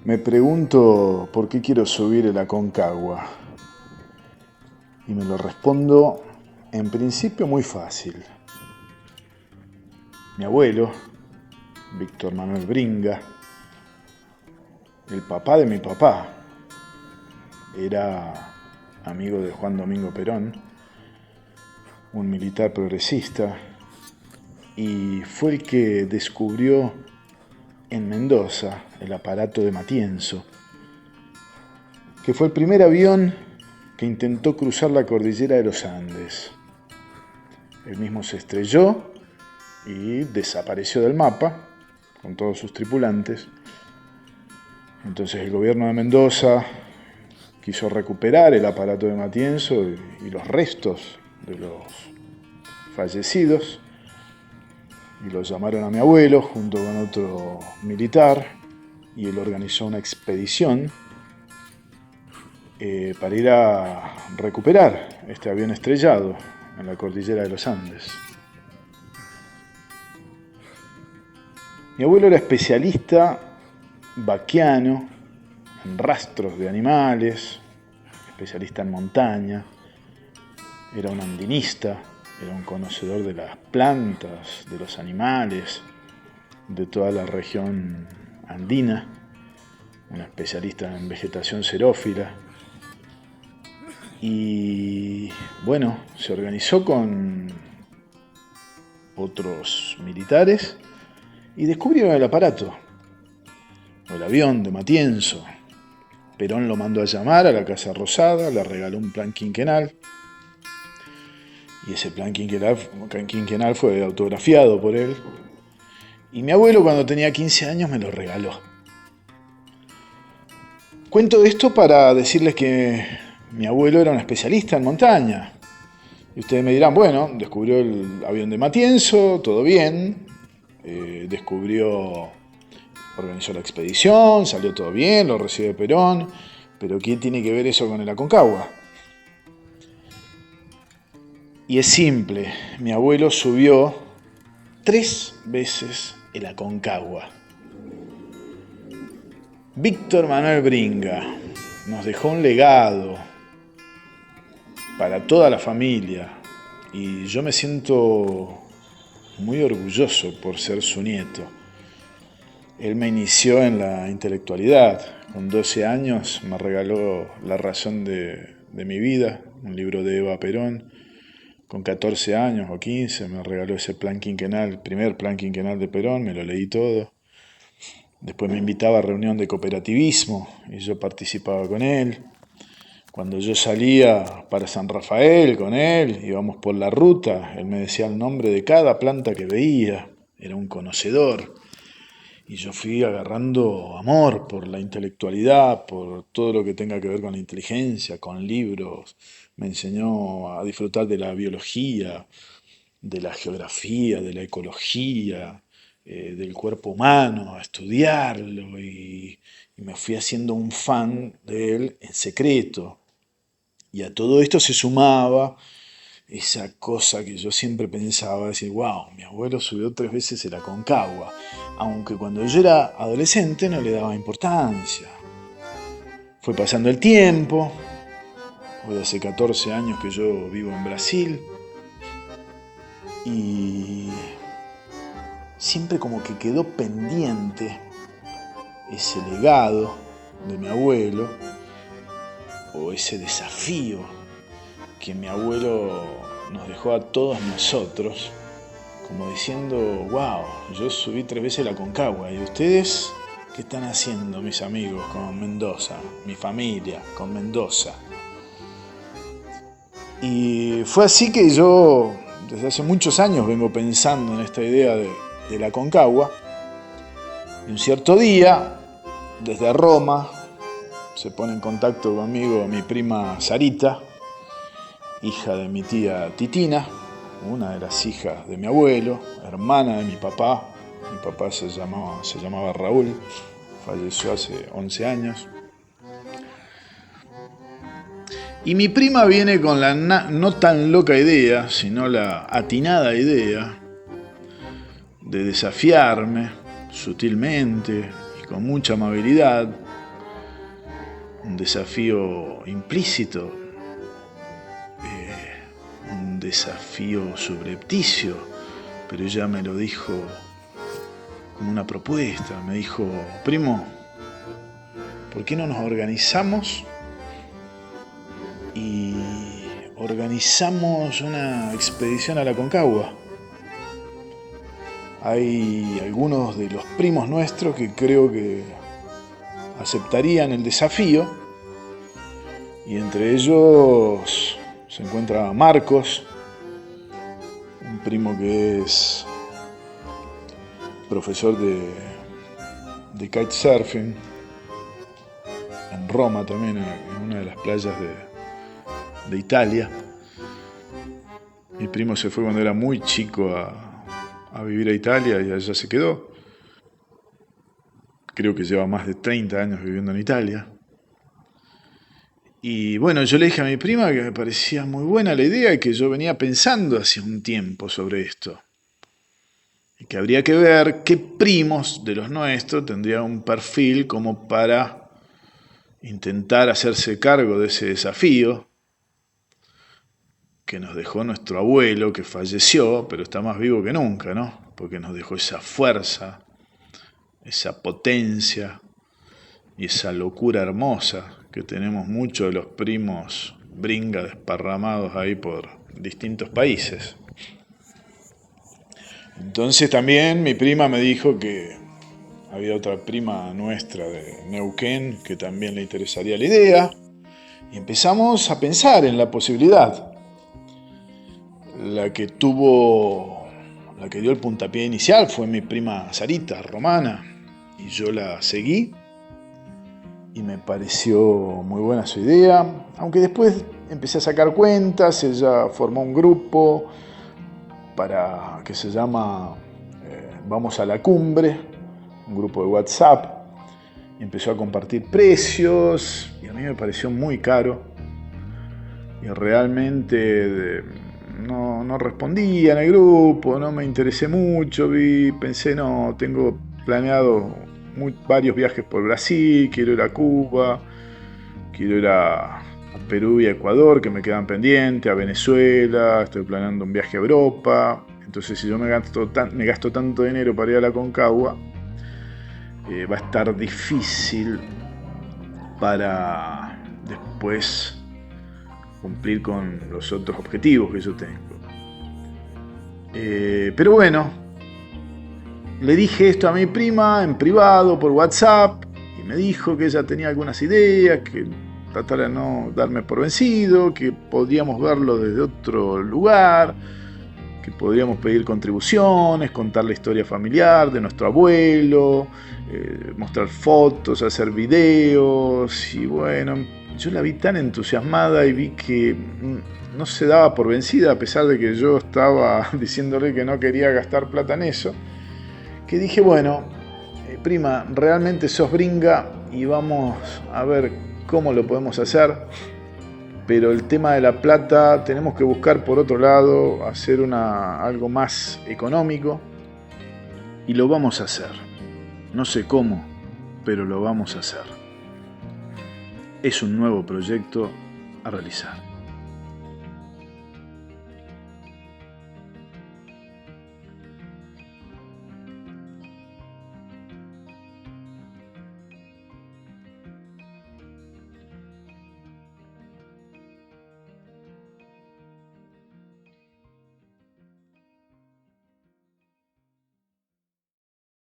Me pregunto por qué quiero subir el Aconcagua. Y me lo respondo en principio muy fácil. Mi abuelo, Víctor Manuel Bringa, el papá de mi papá, era amigo de Juan Domingo Perón, un militar progresista, y fue el que descubrió en Mendoza el aparato de Matienzo, que fue el primer avión que intentó cruzar la cordillera de los Andes. Él mismo se estrelló y desapareció del mapa con todos sus tripulantes. Entonces el gobierno de Mendoza quiso recuperar el aparato de Matienzo y los restos de los fallecidos, y lo llamaron a mi abuelo junto con otro militar, y él organizó una expedición para ir a recuperar este avión estrellado en la cordillera de los Andes. Mi abuelo era especialista vaquiano en rastros de animales, especialista en montaña, era un andinista, era un conocedor de las plantas, de los animales, de toda la región andina, un especialista en vegetación xerófila. Y bueno, se organizó con otros militares y descubrieron el aparato, o el avión de Matienzo. Perón lo mandó a llamar a la Casa Rosada, le regaló un plan quinquenal, y ese plan quinquenal fue autografiado por él. Y mi abuelo, cuando tenía 15 años, me lo regaló. Cuento esto para decirles que mi abuelo era un especialista en montaña. Y ustedes me dirán, bueno, descubrió el avión de Matienzo, todo bien. Organizó la expedición, salió todo bien, lo recibe Perón. Pero ¿qué tiene que ver eso con el Aconcagua? Y es simple, mi abuelo subió 3 veces el Aconcagua. Víctor Manuel Bringa nos dejó un legado para toda la familia, y yo me siento muy orgulloso por ser su nieto. Él me inició en la intelectualidad. Con 12 años me regaló La razón de mi vida, un libro de Eva Perón. Con 14 años o 15 me regaló ese plan quinquenal, el primer plan quinquenal de Perón, me lo leí todo. Después me invitaba a reunión de cooperativismo y yo participaba con él. Cuando yo salía para San Rafael con él, íbamos por la ruta, él me decía el nombre de cada planta que veía, era un conocedor. Y yo fui agarrando amor por la intelectualidad, por todo lo que tenga que ver con la inteligencia, con libros. Me enseñó a disfrutar de la biología, de la geografía, de la ecología, del cuerpo humano, a estudiarlo, y me fui haciendo un fan de él en secreto. Y a todo esto se sumaba esa cosa que yo siempre pensaba, decir, wow, mi abuelo subió 3 veces el Aconcagua, aunque cuando yo era adolescente no le daba importancia. Fue pasando el tiempo, hoy hace 14 años que yo vivo en Brasil, y siempre como que quedó pendiente ese legado de mi abuelo, o ese desafío que mi abuelo nos dejó a todos nosotros, como diciendo, wow, yo subí 3 veces la Aconcagua, ¿y ustedes qué están haciendo, mis amigos, con Mendoza, mi familia, con Mendoza? Y fue así que yo, desde hace muchos años, vengo pensando en esta idea de la Aconcagua, y un cierto día, desde Roma, se pone en contacto conmigo mi prima Sarita, hija de mi tía Titina, una de las hijas de mi abuelo, hermana de mi papá. Mi papá se llamaba Raúl, falleció hace 11 años. Y mi prima viene con la no tan loca idea, sino la atinada idea de desafiarme sutilmente y con mucha amabilidad un desafío implícito, un desafío subrepticio, pero ella me lo dijo como una propuesta. Me dijo: primo, ¿por qué no nos organizamos y organizamos una expedición a la Aconcagua? Hay algunos de los primos nuestros que creo que aceptarían el desafío, y entre ellos se encuentra Marcos, un primo que es profesor de kitesurfing en Roma también, en una de las playas de Italia. Mi primo se fue cuando era muy chico a vivir a Italia y allá se quedó. Creo que lleva más de 30 años viviendo en Italia. Y bueno, yo le dije a mi prima que me parecía muy buena la idea y que yo venía pensando hace un tiempo sobre esto. Y que habría que ver qué primos de los nuestros tendrían un perfil como para intentar hacerse cargo de ese desafío que nos dejó nuestro abuelo, que falleció, pero está más vivo que nunca, ¿no? Porque nos dejó esa fuerza, esa potencia y esa locura hermosa que tenemos muchos de los primos bringa desparramados ahí por distintos países. Entonces también mi prima me dijo que había otra prima nuestra de Neuquén que también le interesaría la idea, y empezamos a pensar en la posibilidad. La que dio el puntapié inicial fue mi prima Sarita, romana, y yo la seguí y me pareció muy buena su idea, aunque después empecé a sacar cuentas. Ella formó un grupo que se llama Vamos a la Cumbre, un grupo de WhatsApp, y empezó a compartir precios, y a mí me pareció muy caro, y realmente no respondía en el grupo, no me interesé mucho, pensé, no, tengo planeado varios viajes por Brasil, quiero ir a Cuba, quiero ir a Perú y a Ecuador, que me quedan pendientes, a Venezuela, estoy planeando un viaje a Europa. Entonces, si yo me gasto tanto dinero para ir a la Aconcagua, va a estar difícil para después cumplir con los otros objetivos que yo tengo. Pero bueno, le dije esto a mi prima en privado por WhatsApp y me dijo que ella tenía algunas ideas, que tratara de no darme por vencido, que podíamos verlo desde otro lugar, que podríamos pedir contribuciones, contar la historia familiar de nuestro abuelo, mostrar fotos, hacer videos. Y bueno, yo la vi tan entusiasmada y vi que no se daba por vencida, a pesar de que yo estaba diciéndole que no quería gastar plata en eso, que dije, bueno, prima, realmente sos gringa y vamos a ver cómo lo podemos hacer, pero el tema de la plata tenemos que buscar por otro lado, hacer algo más económico, y lo vamos a hacer. No sé cómo, pero lo vamos a hacer. Es un nuevo proyecto a realizar.